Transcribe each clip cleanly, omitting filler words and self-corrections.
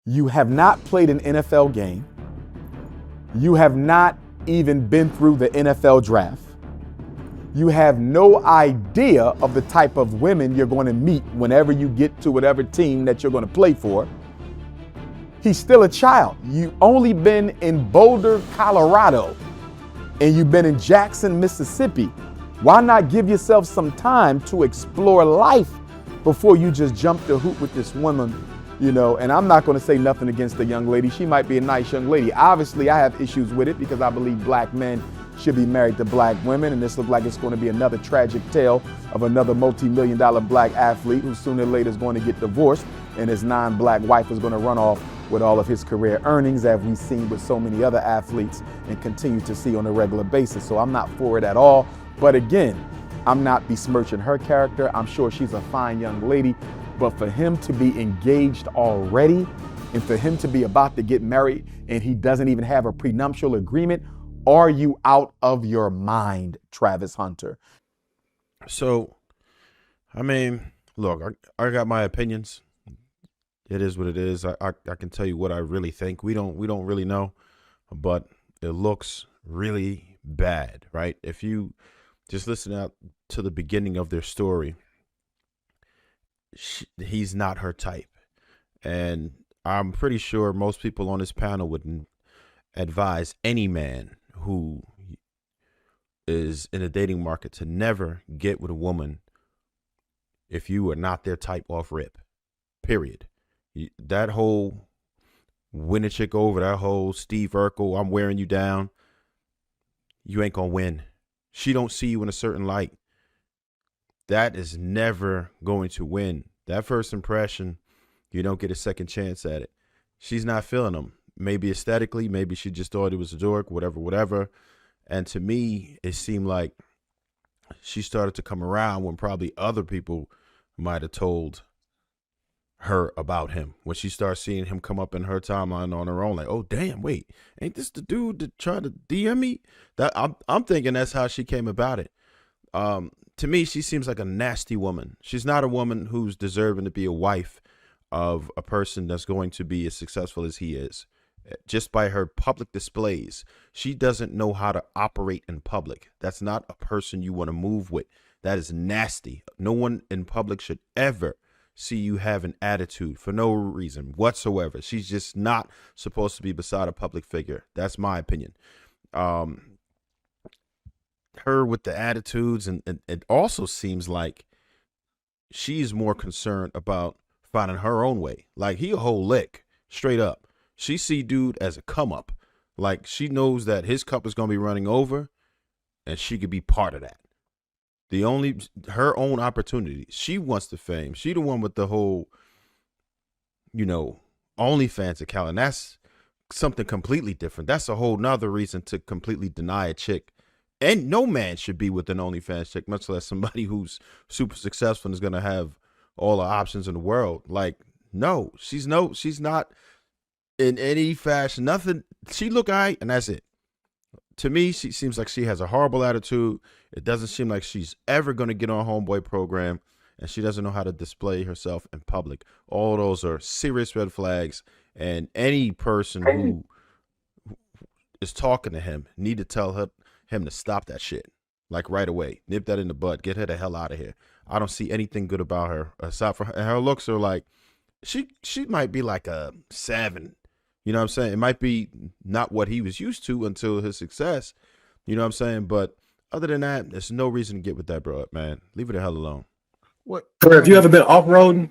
You have not played an NFL game. You have not even been through the NFL draft. You have no idea of the type of women you're going to meet whenever you get to whatever team that you're going to play for. He's still a child. You've only been in Boulder, Colorado, and you've been in Jackson, Mississippi. Why not give yourself some time to explore life before you just jump the hoop with this woman? You know, and I'm not going to say nothing against the young lady. She might be a nice young lady. Obviously, I have issues with it because I believe black men should be married to black women. And this looks like it's going to be another tragic tale of another multi-million-dollar black athlete who sooner or later is going to get divorced. And his non-black wife is going to run off with all of his career earnings, as we've seen with so many other athletes and continue to see on a regular basis. So I'm not for it at all. But again, I'm not besmirching her character. I'm sure she's a fine young lady. But for him to be engaged already and for him to be about to get married and he doesn't even have a prenuptial agreement, are you out of your mind, Travis Hunter? So, I mean, look, I got my opinions. It is what it is. I can tell you what I really think. We don't really know, but it looks really bad, right? If you just listen out to the beginning of their story, he's not her type. And I'm pretty sure most people on this panel wouldn't advise any man who is in the dating market to never get with a woman if you are not their type off rip, period. That whole win a chick over, that whole Steve Urkel, I'm wearing you down, you ain't gonna win. She don't see you in a certain light. That is never going to win. That first impression, you don't get a second chance at it. She's not feeling him. Maybe aesthetically, maybe she just thought he was a dork, whatever. And to me, it seemed like she started to come around when probably other people might have told her about him. When she starts seeing him come up in her timeline on her own, like, oh damn, wait, ain't this the dude that tried to DM me? That I'm thinking that's how she came about it. To me, she seems like a nasty woman. She's not a woman who's deserving to be a wife of a person that's going to be as successful as he is. Just by her public displays, she doesn't know how to operate in public. That's not a person you want to move with. That is nasty. No one in public should ever see you have an attitude for no reason whatsoever. She's just not supposed to be beside a public figure. That's my opinion. Her with the attitudes, and it also seems like she's more concerned about finding her own way. Like, he a whole lick, straight up. She see dude as a come up. Like, she knows that his cup is going to be running over and she could be part of that. Her own opportunity. She wants the fame. She the one with the whole, OnlyFans account. And that's something completely different. That's a whole nother reason to completely deny a chick. And no man should be with an OnlyFans chick, much less somebody who's super successful and is going to have all the options in the world. Like, no, she's not in any fashion, nothing. She look all right, and that's it. To me, she seems like she has a horrible attitude. It doesn't seem like she's ever going to get on Homeboy program, and she doesn't know how to display herself in public. All those are serious red flags, and any person who is talking to him need to tell him to stop that shit, like right away. Nip that in the bud. Get her the hell out of here. I don't see anything good about her aside from her looks are like, she might be like a 7. You know what I'm saying? It might be not what he was used to until his success. You know what I'm saying? But other than that, there's no reason to get with that broad, man. Leave it the hell alone. What? Have you ever been off-roading?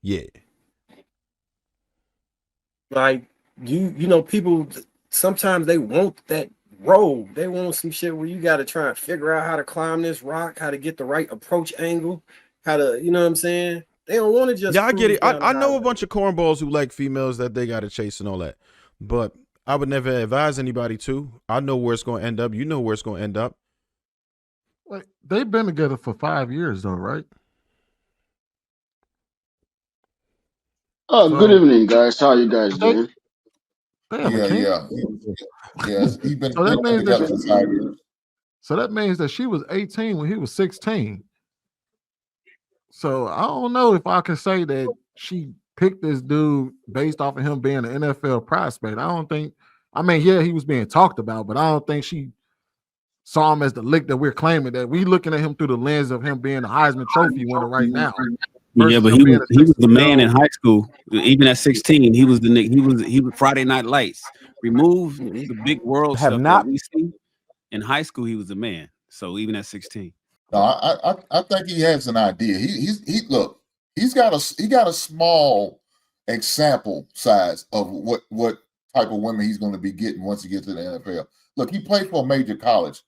Yeah. Like, people sometimes they want that road. They want some shit where you got to try and figure out how to climb this rock, how to get the right approach angle, how to, you know what I'm saying? They don't want to just. Yeah, I get it. I know a bunch of cornballs who like females that they got to chase and all that. But I would never advise anybody to. I know where it's going to end up. You know where it's going to end up. Like, they've been together for 5 years, though, right? Oh, good evening, guys. How are you guys doing? Yeah. He's been So that means together for 5 years. So that means that she was 18 when he was 16. So I don't know if I can say that she picked this dude based off of him being an NFL prospect. I don't think. I mean, yeah, he was being talked about, but I don't think she saw him as the lick that we're claiming. That we looking at him through the lens of him being a Heisman Trophy winner right now. Yeah, but he was the man in high school. Even at 16, he was the Nick. He was Friday Night Lights. Remove the big world stuff that we see. In high school, he was the man. So even at 16. No, I think he has an idea. Look, he's got a small example size of what type of women he's going to be getting once he gets to the NFL. Look, he played for a major college.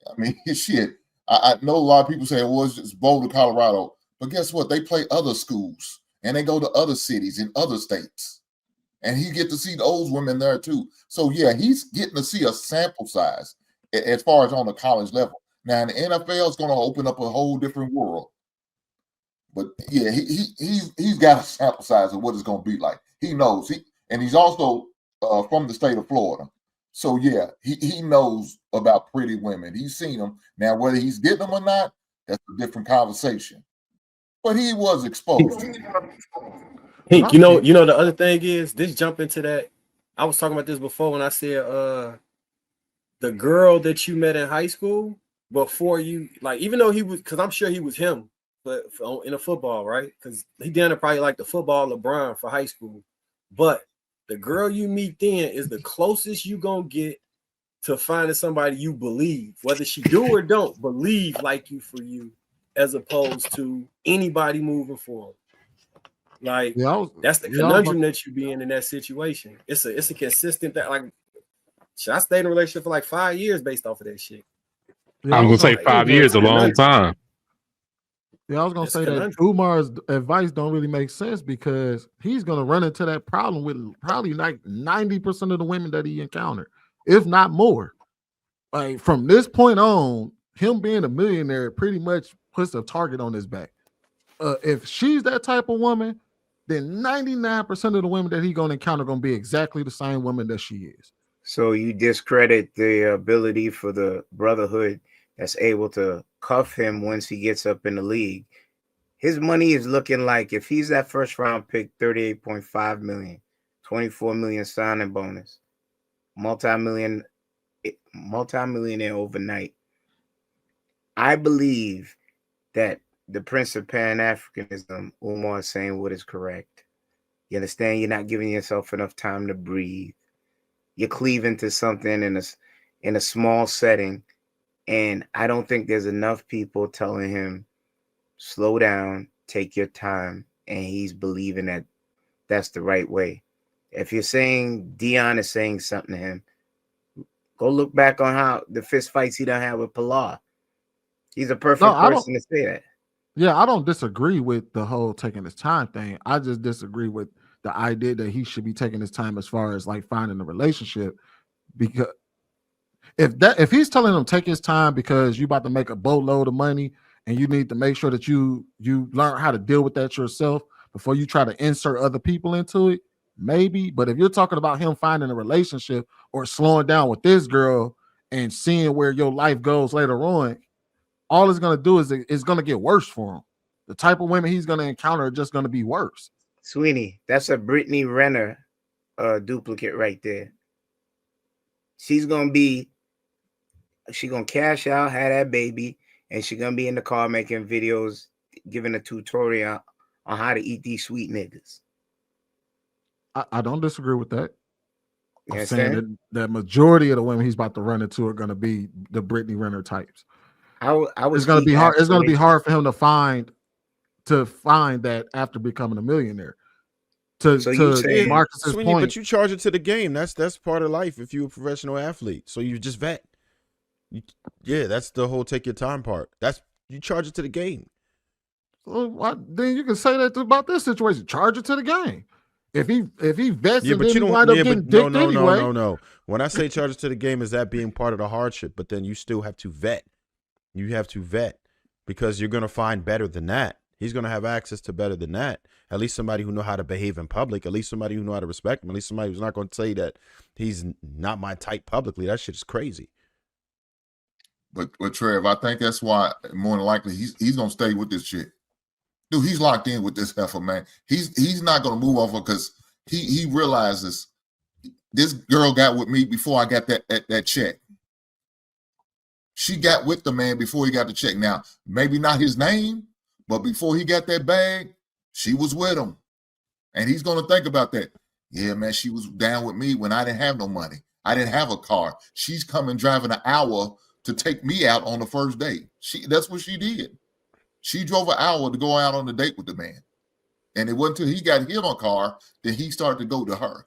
I mean, shit. I know a lot of people say, well, it's Boulder, Colorado. But guess what? They play other schools and they go to other cities in other states. And he get to see those women there too. So yeah, he's getting to see a sample size as far as on the college level. Now in the NFL is going to open up a whole different world. But yeah, he's got a sample size of what it's going to be like. He knows. He's also from the state of Florida. So yeah, he knows about pretty women. He's seen them. Now whether he's getting them or not, that's a different conversation. But he was exposed. Hank, you know the other thing is this jump into that. I was talking about this before when I said the girl that you met in high school before you, like, even though he was, because I'm sure he was him, but in a football, right? Because he done probably like the football LeBron for high school. But the girl you meet then is the closest you gonna get to finding somebody you believe, whether she do or don't believe like you for you, as opposed to anybody moving forward. Like that's the conundrum that you be in that situation. It's a consistent that, like, I stayed in a relationship for like 5 years based off of that shit. Yeah, I was gonna say 5 years, a long time. Yeah, I was gonna say that Umar's advice don't really make sense because he's gonna run into that problem with probably like 90% of the women that he encountered, if not more. Like from this point on, him being a millionaire pretty much puts a target on his back. If she's that type of woman, then 99% of the women that he's gonna encounter gonna be exactly the same woman that she is. So you discredit the ability for the brotherhood that's able to cuff him once he gets up in the league. His money is looking like, if he's that first round pick, 38.5 million, 24 million signing bonus, multi-millionaire overnight. I believe that the Prince of Pan-Africanism, Umar, is saying what is correct. You understand? You're not giving yourself enough time to breathe. You're cleaving to something in a small setting, and I don't think there's enough people telling him, slow down, take your time, and he's believing that that's the right way. If you're saying Dion is saying something to him, go look back on how the fist fights he done had with Pilar. He's a perfect person to say that. Yeah, I don't disagree with the whole taking his time thing. I just disagree with the idea that he should be taking his time as far as like finding a relationship, because if he's telling him take his time because you about to make a boatload of money and you need to make sure that you learn how to deal with that yourself before you try to insert other people into it, maybe. But if you're talking about him finding a relationship or slowing down with this girl and seeing where your life goes later on, all it's going to do is it's going to get worse for him. The type of women he's going to encounter are just going to be worse. Sweeney, that's a Brittany Renner duplicate right there. She's going to cash out, have that baby, and she's going to be in the car making videos, giving a tutorial on how to eat these sweet niggas. I don't disagree with that. I'm saying that the majority of the women he's about to run into are going to be the Brittany Renner types. It's going to be hard. It's going to be hard for him to find that after becoming a millionaire. To Marcus's point, but you charge it to the game. That's part of life. If you're a professional athlete, so you just vet. That's the whole take your time part. That's you charge it to the game. So then you can say that about this situation. Charge it to the game. If he vets and then he wind up getting dicked anyway. No. When I say charge it to the game, is that being part of the hardship? But then you still have to vet. You have to vet because you're going to find better than that. He's going to have access to better than that. At least somebody who know how to behave in public. At least somebody who know how to respect him. At least somebody who's not going to say that he's not my type publicly. That shit is crazy. But Trev, I think that's why more than likely he's going to stay with this shit. dude, he's locked in with this heifer, man. He's not gonna move off her because he realizes this girl got with me before I got that check. She got with the man before he got the check. Now, maybe not his name, but before he got that bag, she was with him. And he's going to think about that. Yeah, man, she was down with me when I didn't have no money. I didn't have a car. She's coming driving an hour to take me out on the first date. That's what she did. She drove an hour to go out on the date with the man. And it wasn't until he got him a car that he started to go to her.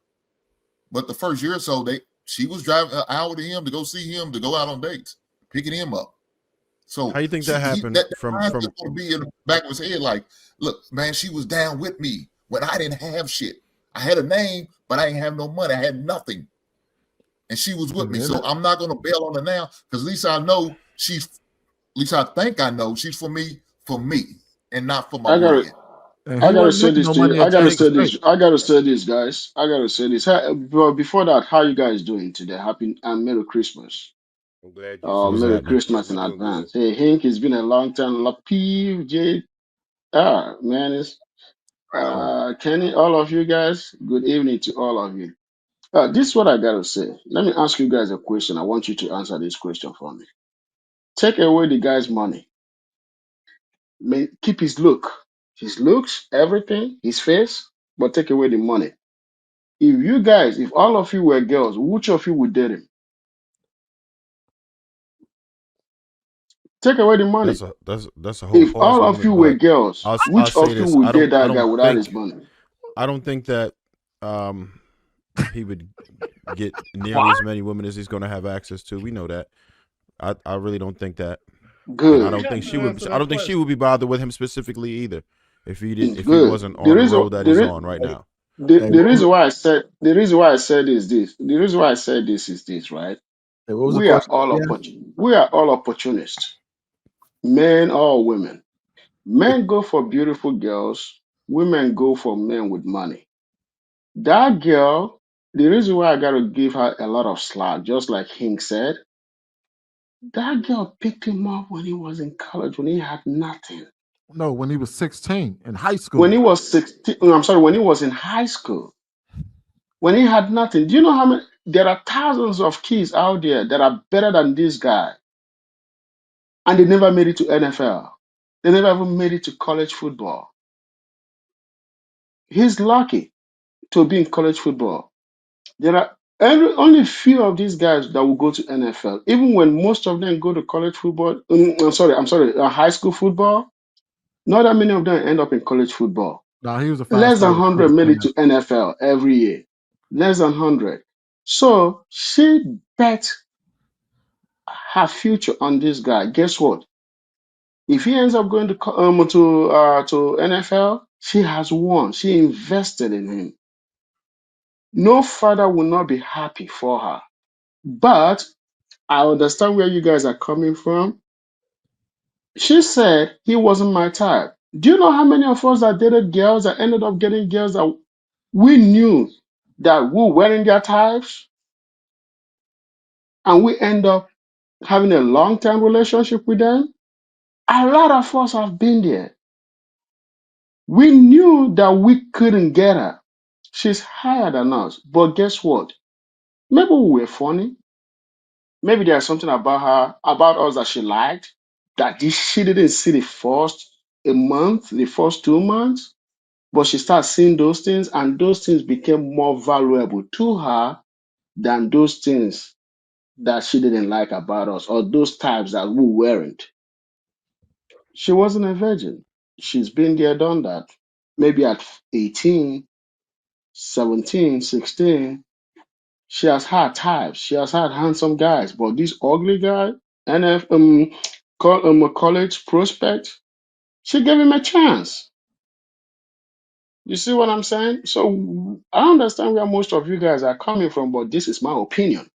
But the first year or so, she was driving an hour to him to go see him, to go out on dates, picking him up. So how you think that happened? From going to be in the back of his head, like, look, man, she was down with me when I didn't have shit. I had a name, but I didn't have no money. I had nothing, and she was with me. So I'm not going to bail on her now because at least I know at least I think I know she's for me, and not for my bread. I gotta say this to you. I gotta say this, guys. I gotta say this. But before that, how you guys doing today? Happy and Merry Christmas. I'm glad you. Merry Christmas in advance. Hey, Hank, it's been a long time. Lapeef, Jay, man, it's Kenny, all of you guys. Good evening to all of you. This is what I gotta say. Let me ask you guys a question. I want you to answer this question for me. Take away the guy's money. Keep his looks, everything, his face, but take away the money. If all of you were girls, which of you would date him? Take away the money. That's a whole. If all of you were girls, which of you would date that guy without his money? I don't think that he would get nearly as many women as he's going to have access to. We know that. I really don't think that. Good. And I don't think she would. I don't think she would be bothered with him specifically either. If he wasn't on the road that he's on right now. The reason why I said is this. The reason why I said this is this, right? We are all opportunists, men or women. Men go for beautiful girls. Women go for men with money. That girl, the reason why I got to give her a lot of slack, just like Hink said, that girl picked him up when he was in college, when he had nothing. No, when he was 16 in high school. When he was 16, when he was in high school. When he had nothing. Do you know how many? There are thousands of kids out there that are better than this guy. And they never made it to NFL. They never even made it to college football. He's lucky to be in college football. There are only few of these guys that will go to NFL. Even when most of them go to college football, high school football, not that many of them end up in college football. No, he was a less than 100 made it to NFL every year. Less than 100. So she bet her future on this guy. Guess what? If he ends up going to NFL, she has won. She invested in him. No father will not be happy for her. But I understand where you guys are coming from. She said he wasn't my type. Do you know how many of us that dated girls that ended up getting girls that we knew that we weren't their types? And we end up having a long-term relationship with them? A lot of us have been there. We knew that we couldn't get her. She's higher than us. But guess what? Maybe we were funny. Maybe there's something about us that she liked, that she didn't see the first 2 months. But she started seeing those things, and those things became more valuable to her than those things that she didn't like about us, or those types that we weren't. She wasn't a virgin. She's been there, done that. Maybe at 18, 17, 16, she has had types. She has had handsome guys. But this ugly guy, college prospect, she gave him a chance. You see what I'm saying? So I understand where most of you guys are coming from, but this is my opinion.